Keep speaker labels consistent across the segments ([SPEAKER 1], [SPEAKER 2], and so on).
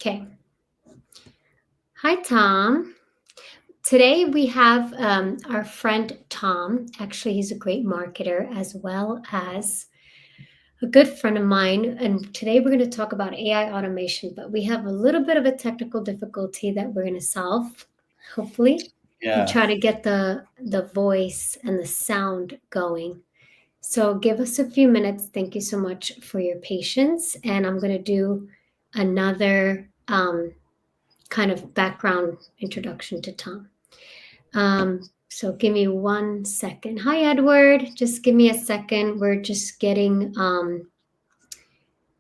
[SPEAKER 1] Okay. Hi, Tom. Today we have our friend Tom. Actually, he's a great marketer as well as a good friend of mine. And today we're going to talk about AI automation, but we have a little bit of a technical difficulty that we're going to solve, hopefully, and try to get the voice and the sound going. So give us a few minutes. Thank you so much for your patience. And I'm going to do another kind of background introduction to Tom. So give me 1 second. Hi, Edward. Just give me a second. We're just getting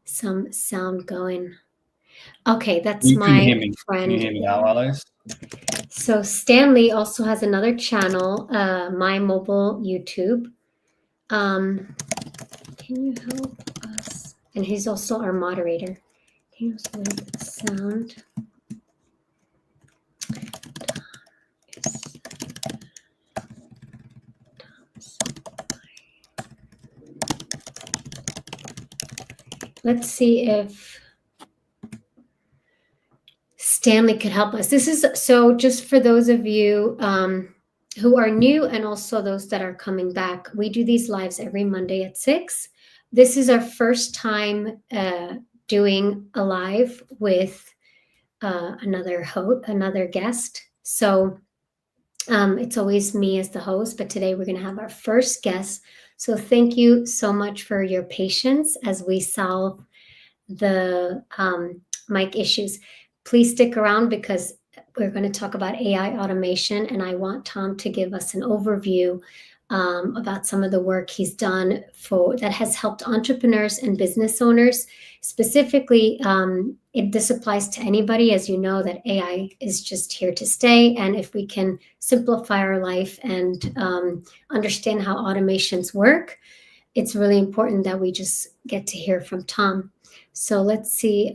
[SPEAKER 1] some sound going. Okay, that's
[SPEAKER 2] You can
[SPEAKER 1] my
[SPEAKER 2] hear me.
[SPEAKER 1] friend.
[SPEAKER 2] Can you hear me now, Alice?
[SPEAKER 1] So Stanley also has another channel, My Mobile YouTube. Can you help us? And he's also our moderator. Can you also make the sound? Let's see if Stanley could help us. This is so just for those of you who are new and also those that are coming back. We do these lives every Monday at 6. This is our first time doing a live with another guest. So it's always me as the host, but today we're going to have our first guest. So thank you so much for your patience as we solve the mic issues. Please stick around because we're going to talk about AI automation, and I want Tom to give us an overview about some of the work he's done that has helped entrepreneurs and business owners. Specifically, this applies to anybody, as you know, that AI is just here to stay. And if we can simplify our life and understand how automations work, it's really important that we just get to hear from Tom. So let's see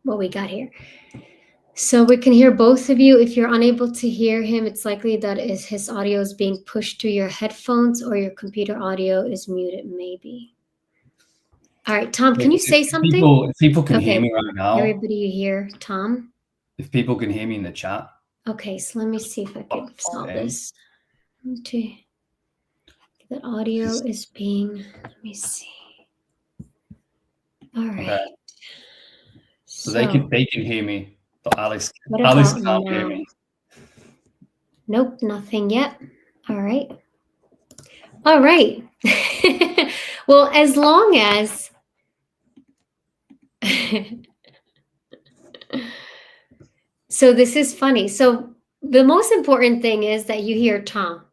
[SPEAKER 1] what we got here. So we can hear both of you. If you're unable to hear him, it's likely that his audio is being pushed to your headphones or your computer audio is muted, maybe. All right, Tom, can you say something?
[SPEAKER 2] If people can hear me right now.
[SPEAKER 1] Everybody you hear, Tom?
[SPEAKER 2] If people can hear me in the chat.
[SPEAKER 1] Okay, so let me see if I can solve this. Okay. That audio is being, let me see. All right.
[SPEAKER 2] Okay. So they can hear me, but Alice can't hear me.
[SPEAKER 1] Nope, nothing yet. All right. All right. Well, as long as so this is funny. So the most important thing is that you hear Tom.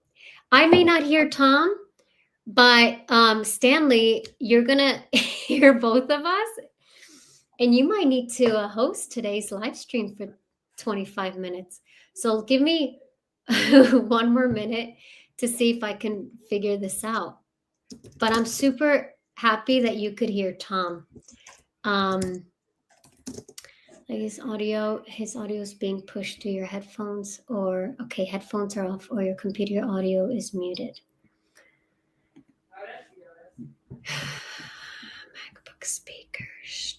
[SPEAKER 1] I may not hear Tom, but Stanley, you're gonna hear both of us, and you might need to host today's live stream for 25 minutes. So give me 1 more minute to see if I can figure this out. But I'm super happy that you could hear Tom. Like his audio is being pushed to your headphones, or okay, headphones are off, or your computer audio is muted. MacBook speakers.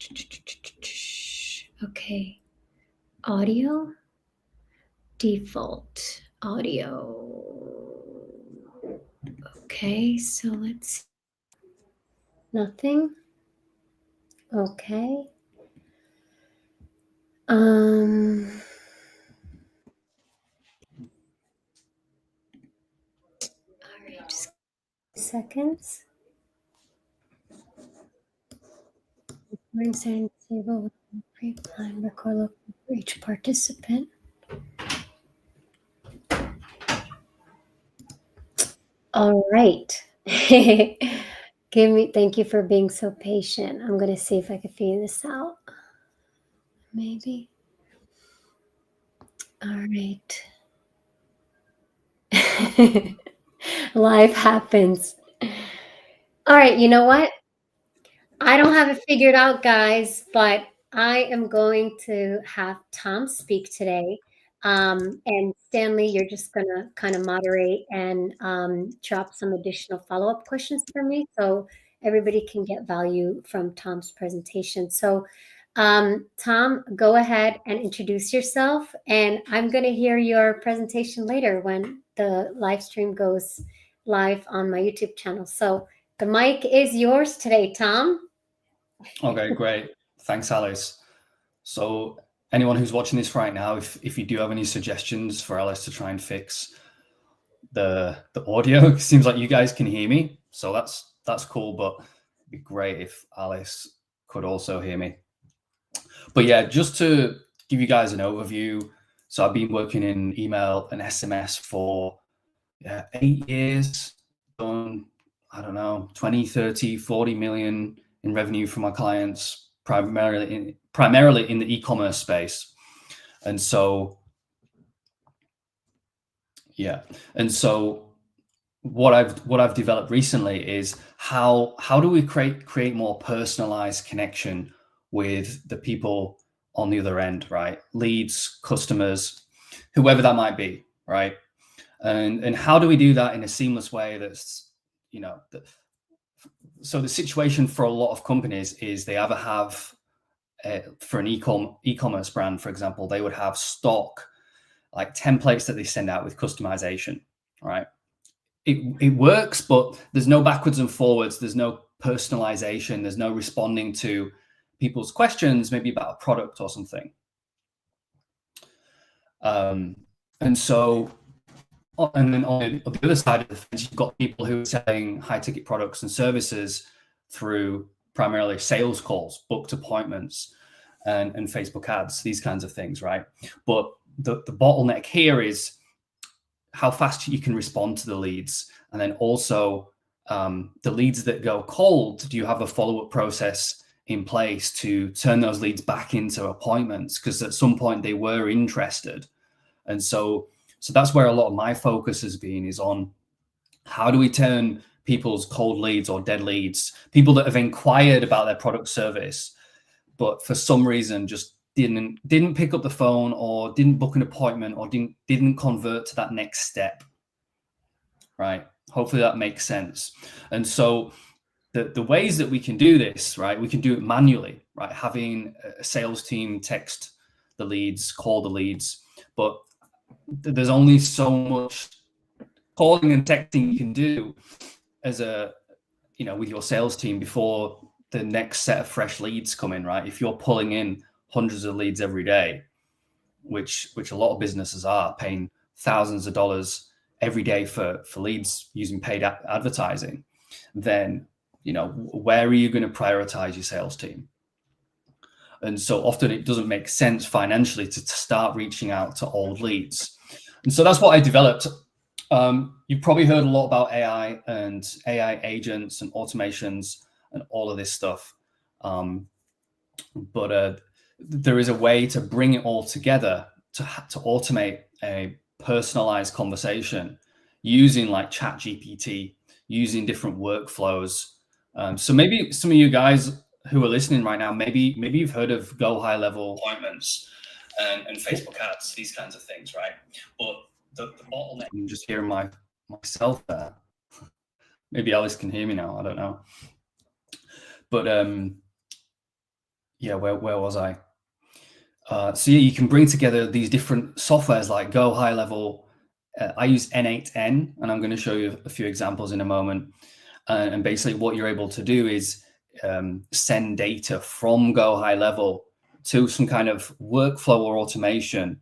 [SPEAKER 1] Okay. Audio. Default audio. Okay, so let's. Nothing. Okay. All right, just seconds. Disable pre-plan record local for each participant. All right. Thank you for being so patient. I'm going to see if I can figure this out. Maybe. All right. Life happens. All right. You know what? I don't have it figured out, guys, but I am going to have Tom speak today. And Stanley, you're just going to kind of moderate and drop some additional follow-up questions for me so everybody can get value from Tom's presentation. So Tom, go ahead and introduce yourself, and I'm going to hear your presentation later when the live stream goes live on my YouTube channel. So the mic is yours today, Tom.
[SPEAKER 2] Okay, great. Thanks, Alice. So anyone who's watching this right now, if you do have any suggestions for Alice to try and fix the audio, it seems like you guys can hear me. So that's cool, but it'd be great if Alice could also hear me. But yeah, just to give you guys an overview. So I've been working in email and SMS for 8 years, done, I don't know, 20, 30, 40 million in revenue for my clients, primarily in the e-commerce space. And so, yeah. And so what I've developed recently is how do we create more personalized connection with the people on the other end, right? Leads, customers, whoever that might be, right? And how do we do that in a seamless way that's, so the situation for a lot of companies is they either have, for an e-commerce brand, for example, they would have stock, like templates that they send out with customization, right? It works, but there's no backwards and forwards. There's no personalization. There's no responding to people's questions, maybe about a product or something. And so, and then on the other side of the fence, you've got people who are selling high ticket products and services through primarily sales calls, booked appointments, and Facebook ads, these kinds of things, right? But the bottleneck here is how fast you can respond to the leads. And then also the leads that go cold, do you have a follow-up process in place to turn those leads back into appointments? Because at some point they were interested. And so that's where a lot of my focus has been, is on how do we turn people's cold leads or dead leads, people that have inquired about their product service, but for some reason just didn't pick up the phone or didn't book an appointment or didn't convert to that next step, right? Hopefully that makes sense. And so the ways that we can do this, right, we can do it manually, right? Having a sales team text the leads, call the leads, but there's only so much calling and texting you can do as with your sales team before the next set of fresh leads come in, right? If you're pulling in hundreds of leads every day, which a lot of businesses are paying thousands of dollars every day for leads using paid advertising, then where are you going to prioritize your sales team? And so often it doesn't make sense financially to start reaching out to old leads. And so that's what I developed. You've probably heard a lot about AI and AI agents and automations and all of this stuff. But there is a way to bring it all together to automate a personalized conversation using like ChatGPT, using different workflows. So maybe some of you guys who are listening right now, maybe you've heard of Go High Level appointments and Facebook ads, these kinds of things, right? But the bottleneck, I'm just hearing myself there. Maybe Alice can hear me now, I don't know. But yeah, where was I? So yeah, you can bring together these different softwares like Go High Level. I use N8N, and I'm going to show you a few examples in a moment. And basically what you're able to do is send data from Go High Level to some kind of workflow or automation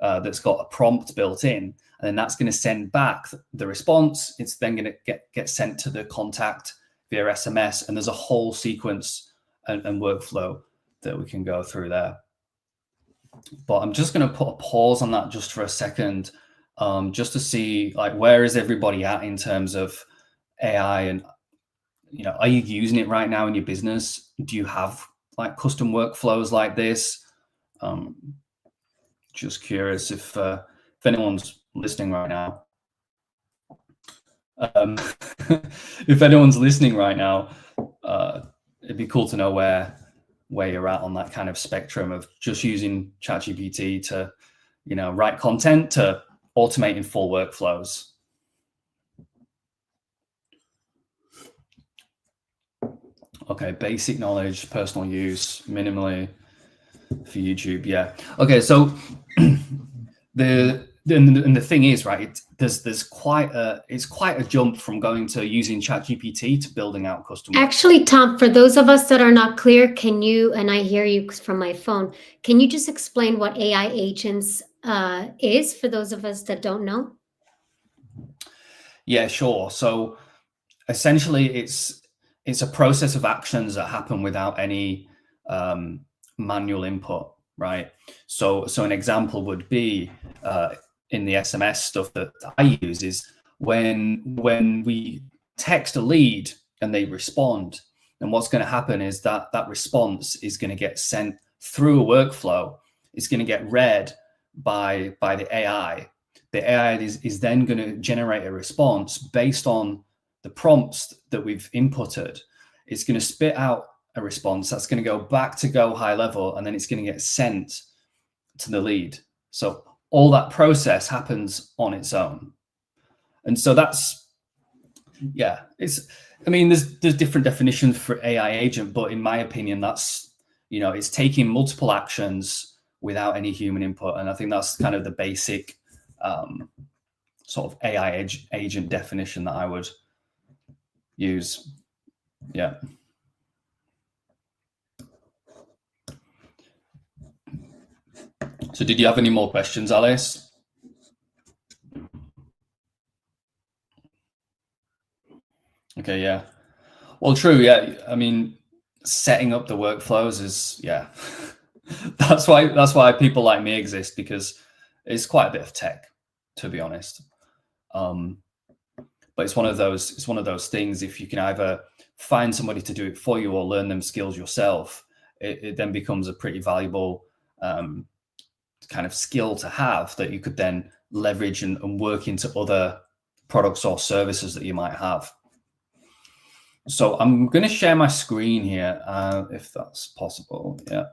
[SPEAKER 2] that's got a prompt built in. And then that's going to send back the response. It's then going to get sent to the contact via SMS. And there's a whole sequence and workflow that we can go through there. But I'm just going to put a pause on that just for a second, just to see like where is everybody at in terms of AI, and are you using it right now in your business? Do you have like custom workflows like this? Just curious if anyone's listening right now. If anyone's listening right now, it'd be cool to know where you're at on that kind of spectrum of just using ChatGPT to, write content to automating full workflows. Okay, basic knowledge, personal use, minimally for YouTube. Yeah. Okay, so the thing is, right? There's quite a jump from going to using ChatGPT to building out custom workflows.
[SPEAKER 1] Actually, Tom, for those of us that are not clear, can you, and I hear you from my phone, can you just explain what AI agents is for those of us that don't know?
[SPEAKER 2] Yeah, sure. So essentially, it's a process of actions that happen without any manual input, right? So an example would be in the SMS stuff that I use is when we text a lead and they respond, and what's going to happen is that response is going to get sent through a workflow. It's going to get read by the AI. The AI is then going to generate a response based on the prompts that we've inputted. It's going to spit out a response that's going to go back to Go High Level, and then it's going to get sent to the lead. So all that process happens on its own. And so that's, yeah, there's different definitions for AI agent, but in my opinion, that's, it's taking multiple actions without any human input. And I think that's kind of the basic sort of AI agent definition that I would use. Yeah. So did you have any more questions, Alice? Okay, yeah. Well, true, yeah. I mean, setting up the workflows is, yeah. that's why people like me exist, because it's quite a bit of tech, to be honest. But it's one of those things, if you can either find somebody to do it for you or learn them skills yourself, it then becomes a pretty valuable kind of skill to have that you could then leverage and work into other products or services that you might have. So I'm going to share my screen here, if that's possible. Yeah.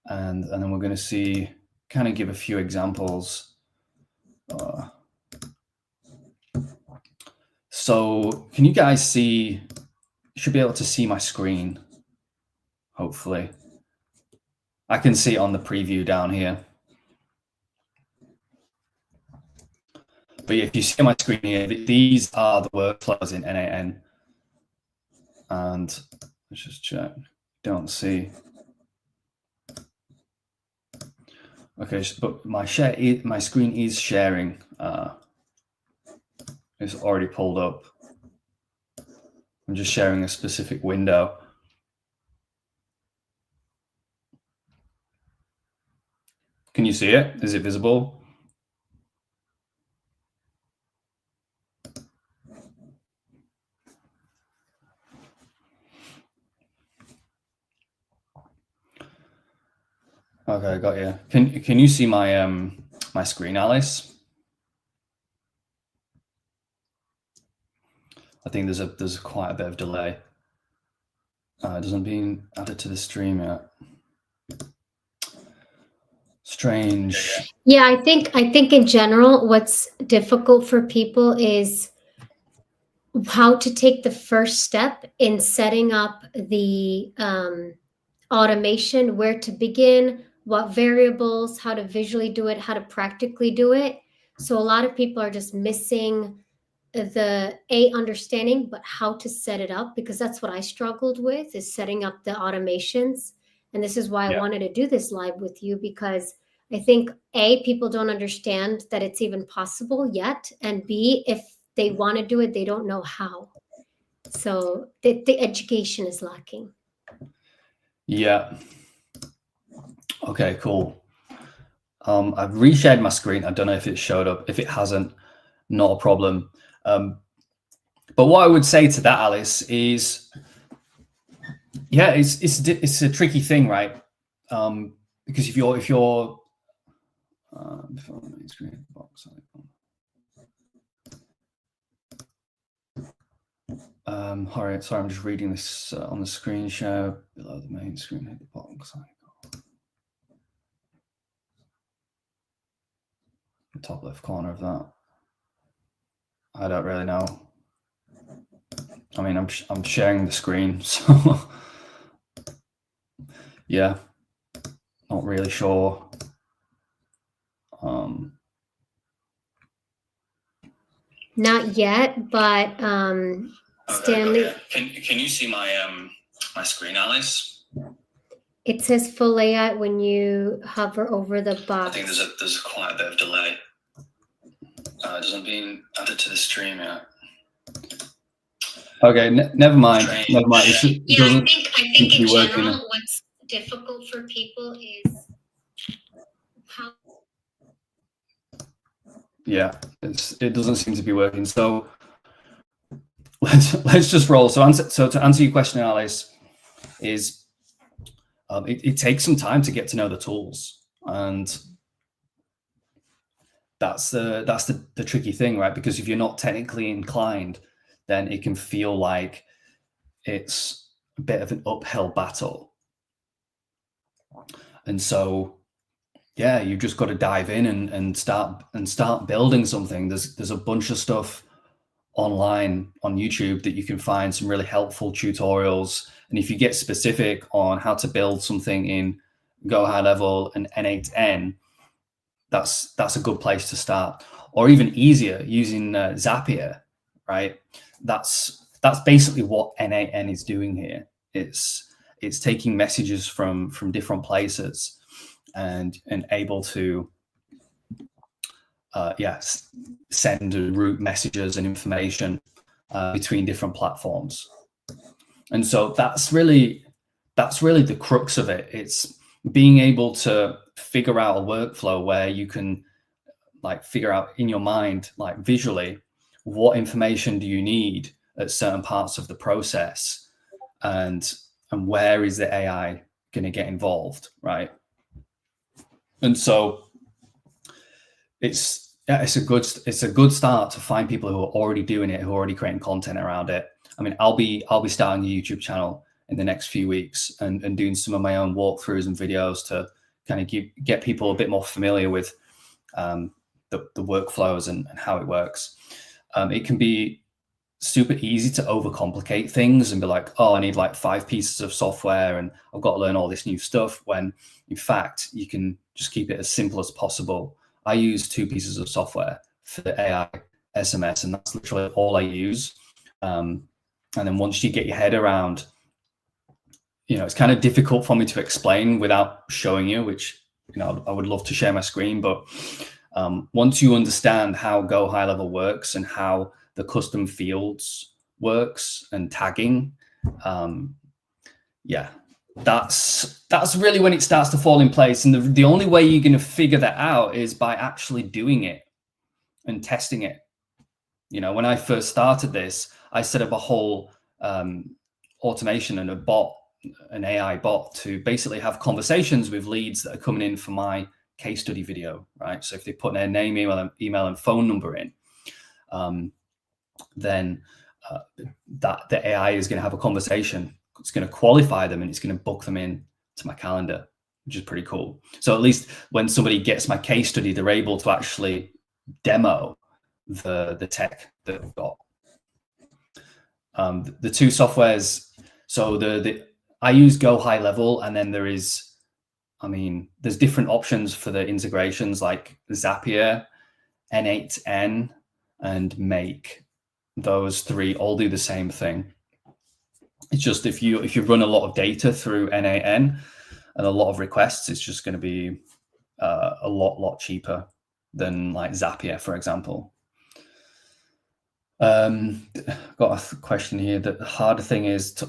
[SPEAKER 2] And then we're going to kind of give a few examples. So can you guys see, you should be able to see my screen, hopefully. I can see it on the preview down here. But if you see my screen here, these are the workflows in NAN. And let's just check. Don't see. Okay, but my screen is sharing. It's already pulled up. I'm just sharing a specific window. Can you see it? Is it visible? Okay, got you. Can you see my my screen, Alice? I think there's quite a bit of delay. It hasn't been added to the stream yet. Strange.
[SPEAKER 1] Yeah, I think in general, what's difficult for people is how to take the first step in setting up the automation, where to begin, what variables, how to visually do it, how to practically do it. So a lot of people are just missing the understanding, but how to set it up, because that's what I struggled with, is setting up the automations. And this is why I wanted to do this live with you, because I think people don't understand that it's even possible yet, and B, if they want to do it, they don't know how. So the education is lacking.
[SPEAKER 2] Yeah. Okay, cool. I've reshared my screen. I don't know if it showed up. If it hasn't, not a problem. But what I would say to that, Alice, is, yeah, it's a tricky thing, right? Because if you're screen box icon. Sorry, I'm just reading this on the screen share below the main screen. Hit the box icon. The top left corner of that. I don't really know. I mean, I'm sharing the screen, so yeah, not really sure.
[SPEAKER 1] Not yet, but Stanley.
[SPEAKER 2] Okay. Can you see my my screen, Alice?
[SPEAKER 1] It says full layout when you hover over the box.
[SPEAKER 2] I think there's quite a bit of delay. It hasn't been added to the stream yet. Okay, never mind. Never mind.
[SPEAKER 1] I think in general, what's difficult for people is how.
[SPEAKER 2] Yeah, it doesn't seem to be working. So let's just roll. So to answer your question, Alice, is it takes some time to get to know the tools, and that's the tricky thing, right? Because if you're not technically inclined, then it can feel like it's a bit of an uphill battle. And so, yeah, you've just got to dive in and start building something. There's a bunch of stuff online on YouTube that you can find some really helpful tutorials. And if you get specific on how to build something in Go High Level and N8N, that's a good place to start. Or even easier, using Zapier, right? That's basically what N8N is doing here. It's taking messages from different places and able to send and route messages and information between different platforms. And so that's really the crux of it. It's being able to figure out a workflow where you can like figure out in your mind, like visually, what information do you need at certain parts of the process, and where is the AI going to get involved, right? And so it's a good start to find people who are already doing it, who are already creating content around it. I mean, I'll be starting a YouTube channel in the next few weeks and doing some of my own walkthroughs and videos to kind of get people a bit more familiar with the workflows and how it works. It can be super easy to overcomplicate things and be like, oh, I need like 5 pieces of software and I've got to learn all this new stuff, when in fact you can just keep it as simple as possible. I use 2 pieces of software for the AI SMS, and that's literally all I use. And then once you get your head around, it's kind of difficult for me to explain without showing you, which, I would love to share my screen. But once you understand how Go High Level works and how the custom fields works and tagging, that's really when it starts to fall in place. And the only way you're going to figure that out is by actually doing it and testing it. When I first started this, I set up a whole automation and an AI bot to basically have conversations with leads that are coming in for my case study video, right? So if they put their name, email and phone number in, then the AI is going to have a conversation. It's going to qualify them and it's going to book them in to my calendar, which is pretty cool. So at least when somebody gets my case study, they're able to actually demo the tech that we've got. The 2 softwares. So I use Go High Level, and then there's different options for the integrations like Zapier, N8N, and Make. Those 3 all do the same thing. It's just if you run a lot of data through N8N and a lot of requests, it's just going to be a lot cheaper than like Zapier, for example. Got a question here. That the harder thing is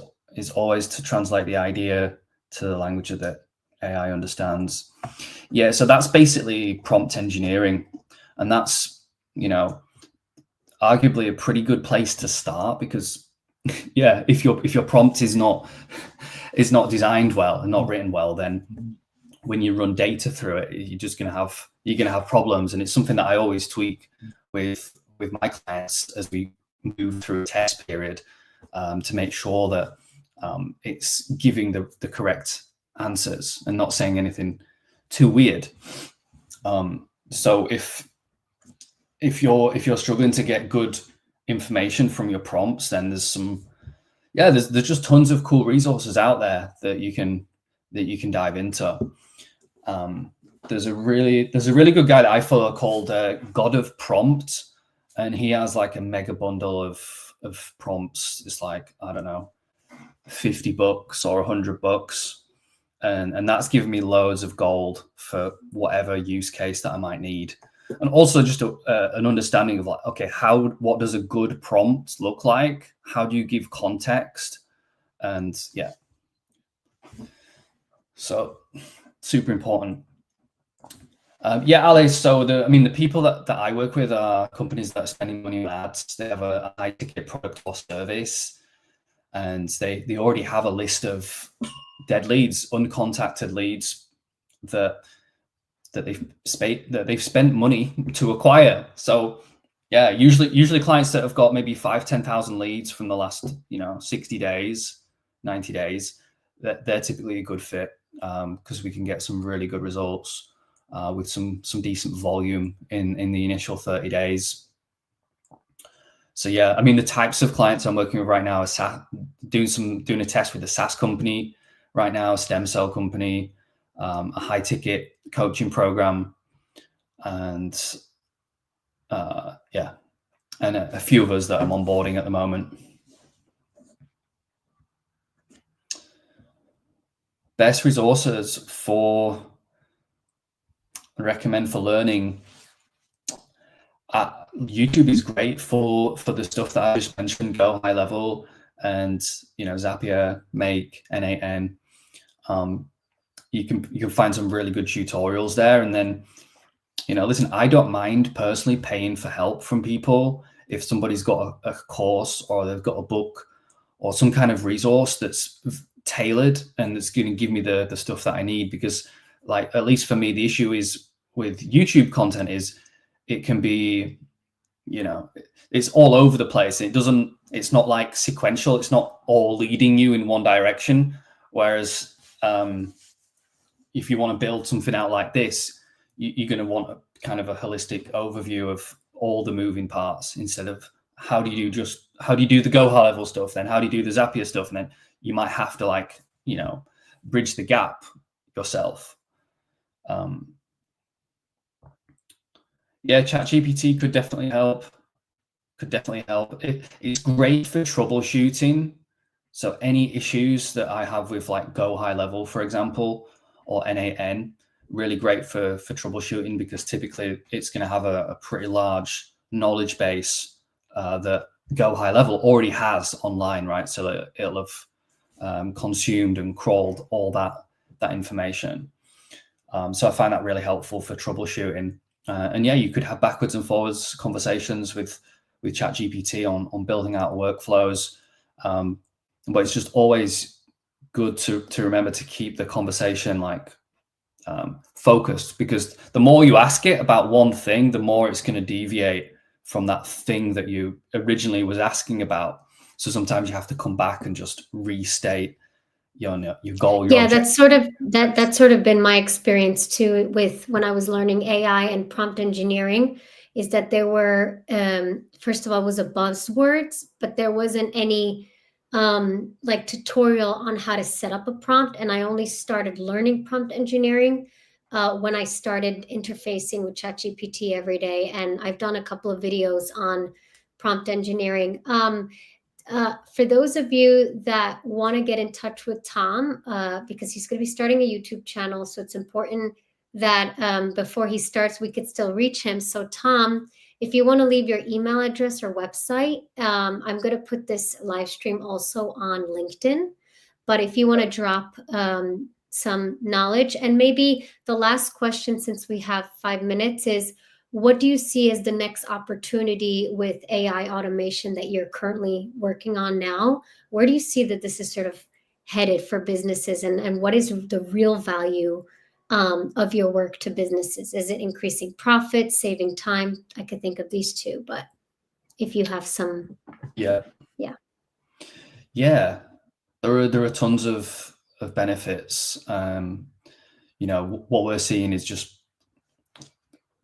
[SPEAKER 2] always to translate the idea to the language that AI understands. Yeah, so that's basically prompt engineering, and that's arguably a pretty good place to start, because if your prompt is not designed well and not written well, then when you run data through it, you're gonna have problems. And it's something that I always tweak with my clients as we move through a test period, to make sure that it's giving the correct answers and not saying anything too weird. So if you're struggling to get good information from your prompts, then there's just tons of cool resources out there that you can dive into. There's a really good guy that I follow called God of Prompt, and he has like a mega bundle of prompts. It's like, I don't know, $50 or $100, and that's given me loads of gold for whatever use case that I might need. And also just an understanding of like, okay, what does a good prompt look like? How do you give context? And yeah, so super important. Alice. So the people that I work with are companies that are spending money on ads. They have a high ticket product or service, and they already have a list of dead leads, uncontacted leads that they've spent money to acquire. So yeah, usually clients that have got maybe 5,000-10,000 leads from the last 60 days, 90 days, that they're typically a good fit, because we can get some really good results with some decent volume in the initial 30 days. So yeah, the types of clients I'm working with right now is doing a test with a SaaS company right now, a stem cell company, a high ticket coaching program, and and a few of us that I'm onboarding at the moment. Best resources I recommend for learning. YouTube is great for the stuff that I just mentioned, Go High Level, and Zapier, Make, N8N. You can find some really good tutorials there. And then, listen, I don't mind personally paying for help from people if somebody's got a course or they've got a book or some kind of resource that's tailored and it's going to give me the stuff that I need. Because, like, at least for me, the issue is with YouTube content is it can be, it's all over the place. It's not like sequential. It's not all leading you in one direction. Whereas if you want to build something out like this, you're going to want a kind of a holistic overview of all the moving parts, instead of how do you do the Go High Level stuff, then how do you do the Zapier stuff, and then you might have to bridge the gap yourself. ChatGPT could definitely help. It's great for troubleshooting. So any issues that I have with like Go High Level, for example, or N8N, really great for troubleshooting, because typically it's going to have a pretty large knowledge base that Go High Level already has online, right? So it'll have consumed and crawled all that information. So I find that really helpful for troubleshooting. And yeah, you could have backwards and forwards conversations with ChatGPT on building out workflows. But it's just always good to remember to keep the conversation focused, because the more you ask it about one thing, the more it's going to deviate from that thing that you originally was asking about. So sometimes you have to come back and just restate your goal.
[SPEAKER 1] Yeah, that's sort of been my experience too with when I was learning AI and prompt engineering, is that there were first of all was a buzzwords, but there wasn't any tutorial on how to set up a prompt. And I only started learning prompt engineering when I started interfacing with ChatGPT every day. And I've done a couple of videos on prompt engineering. For those of you that want to get in touch with Tom, because he's going to be starting a YouTube channel, so it's important that before he starts, we could still reach him. So Tom, if you want to leave your email address or website, I'm going to put this live stream also on LinkedIn. But if you want to drop some knowledge, and maybe the last question, since we have 5 minutes, is what do you see as the next opportunity with AI automation that you're currently working on now? Where do you see that this is sort of headed for businesses, and what is the real value of your work to businesses? Is it increasing profits, saving time? I could think of these two, but if you have some.
[SPEAKER 2] Yeah. There are tons of benefits. What we're seeing is just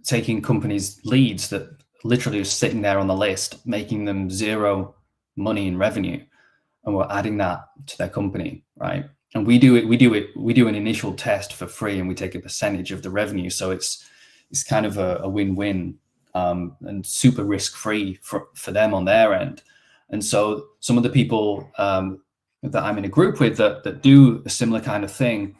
[SPEAKER 2] taking companies' leads that literally sitting there on the list, making them zero money in revenue, and we're adding that to their company, right? And we do an initial test for free, and we take a percentage of the revenue. So it's kind of a win-win, and super risk-free for them on their end. And so some of the people that I'm in a group with that do a similar kind of thing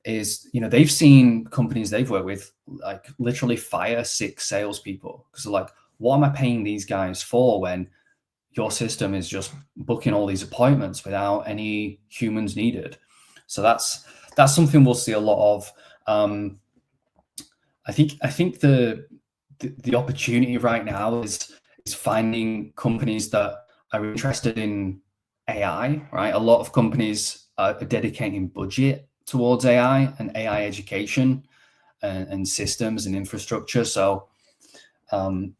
[SPEAKER 2] is, they've seen companies they've worked with like literally fire 6 salespeople because they're like, what am I paying these guys for when your system is just booking all these appointments without any humans needed? So that's something we'll see a lot of. I think the opportunity right now is finding companies that are interested in AI, right? A lot of companies are dedicating budget towards AI and AI education and systems and infrastructure. So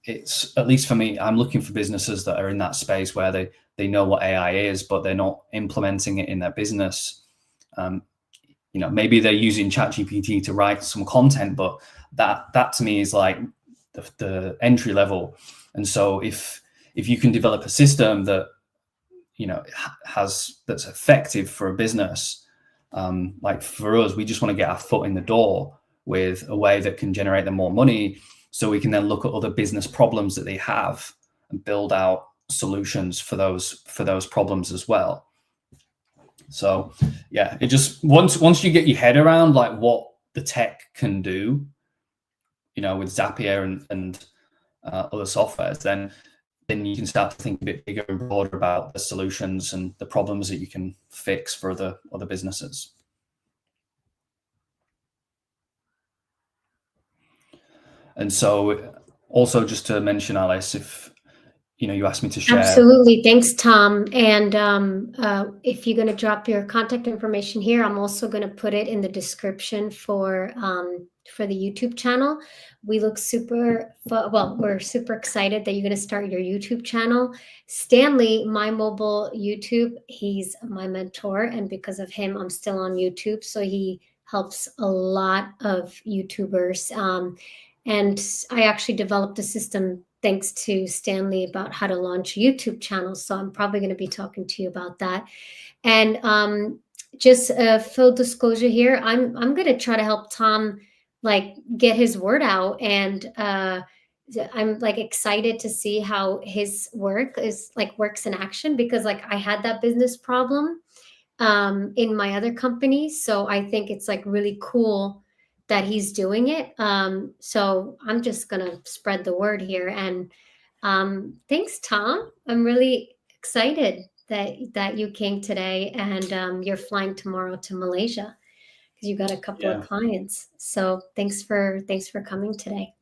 [SPEAKER 2] it's, at least for me, I'm looking for businesses that are in that space where they know what AI is, but they're not implementing it in their business. Maybe they're using ChatGPT to write some content, but that to me is like the entry level. And so if you can develop a system that that's effective for a business, like for us, we just want to get our foot in the door with a way that can generate them more money, so we can then look at other business problems that they have and build out solutions for those problems as well. So yeah, it just once you get your head around like what the tech can do, with Zapier and other softwares, then you can start to think a bit bigger and broader about the solutions and the problems that you can fix for other businesses. And so also just to mention, Alice, if you asked me to share.
[SPEAKER 1] Absolutely. Thanks, Tom. And if you're going to drop your contact information here, I'm also going to put it in the description for the YouTube channel. We're super excited that you're going to start your YouTube channel. Stanley, my mobile YouTube, he's my mentor, and because of him, I'm still on YouTube. So he helps a lot of YouTubers. And I actually developed a system thanks to Stanley about how to launch a YouTube channel. So I'm probably going to be talking to you about that. And just full disclosure here, I'm going to try to help Tom like get his word out, and I'm like excited to see how his work works in action, because like I had that business problem in my other company. So I think it's like really cool that he's doing it. So I'm just going to spread the word here. And thanks, Tom. I'm really excited that you came today, and you're flying tomorrow to Malaysia because you got a couple of clients. So thanks for coming today.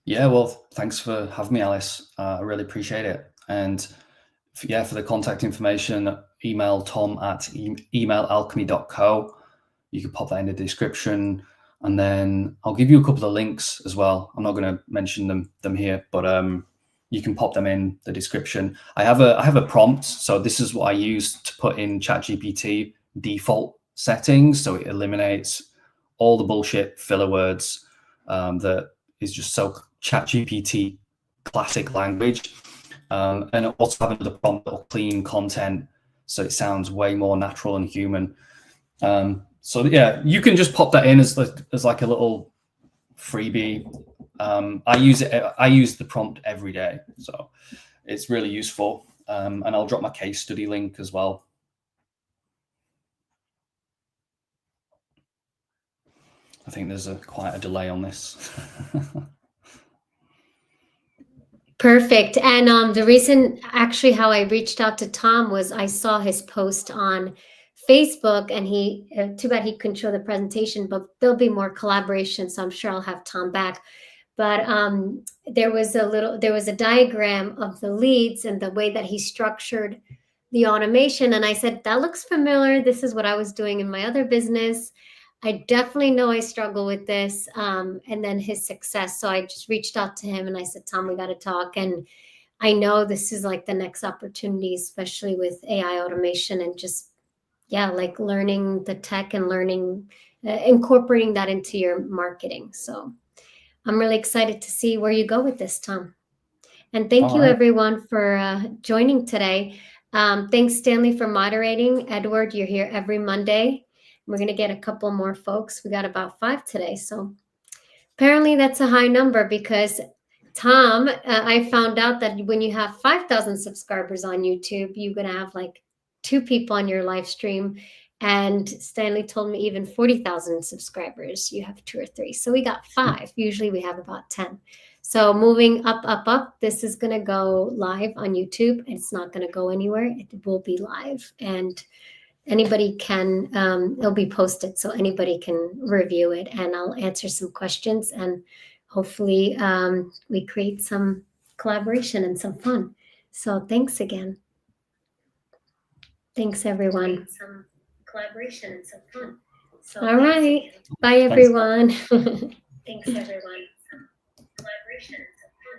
[SPEAKER 2] Yeah, well, thanks for having me, Alice. I really appreciate it. And for the contact information, email tom@emailalchemy.co. You can pop that in the description, and then I'll give you a couple of links as well. I'm not going to mention them here, but you can pop them in the description. I have a prompt, so this is what I use to put in ChatGPT default settings, so it eliminates all the bullshit filler words that is just so ChatGPT classic language. And I also have another prompt that will clean content, so it sounds way more natural and human. So yeah, you can just pop that in as like a little freebie. I use the prompt every day, so it's really useful. And I'll drop my case study link as well. I think there's quite a delay on this.
[SPEAKER 1] Perfect. And the reason actually how I reached out to Tom was I saw his post on Facebook, and he too bad he couldn't show the presentation, but there'll be more collaboration, so I'm sure I'll have Tom back. But there was a diagram of the leads and the way that he structured the automation, and I said, that looks familiar. This is what I was doing in my other business. I definitely know I struggle with this. And then his success. So I just reached out to him and I said, Tom, we got to talk. And I know this is like the next opportunity, especially with AI automation and just, like learning the tech and learning, incorporating that into your marketing. So I'm really excited to see where you go with this, Tom. And thank
[SPEAKER 2] All
[SPEAKER 1] you,
[SPEAKER 2] right.
[SPEAKER 1] everyone, for joining today. Thanks, Stanley, for moderating. Edward, you're here every Monday. We're going to get a couple more folks. We got about 5 today. So apparently that's a high number because Tom, I found out that when you have 5,000 subscribers on YouTube, you're going to have like 2 people on your live stream. And Stanley told me even 40,000 subscribers, you have 2 or 3. So we got 5. Usually we have about 10. So moving up, up, up, this is going to go live on YouTube. It's not going to go anywhere. It will be live. And anybody can, it'll be posted so anybody can review it. And I'll answer some questions and hopefully we create some collaboration and some fun. So thanks again. Thanks, everyone. Some collaboration and some fun. So all right. Bye, everyone. Thanks, everyone. Some collaboration and some fun.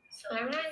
[SPEAKER 1] So all right.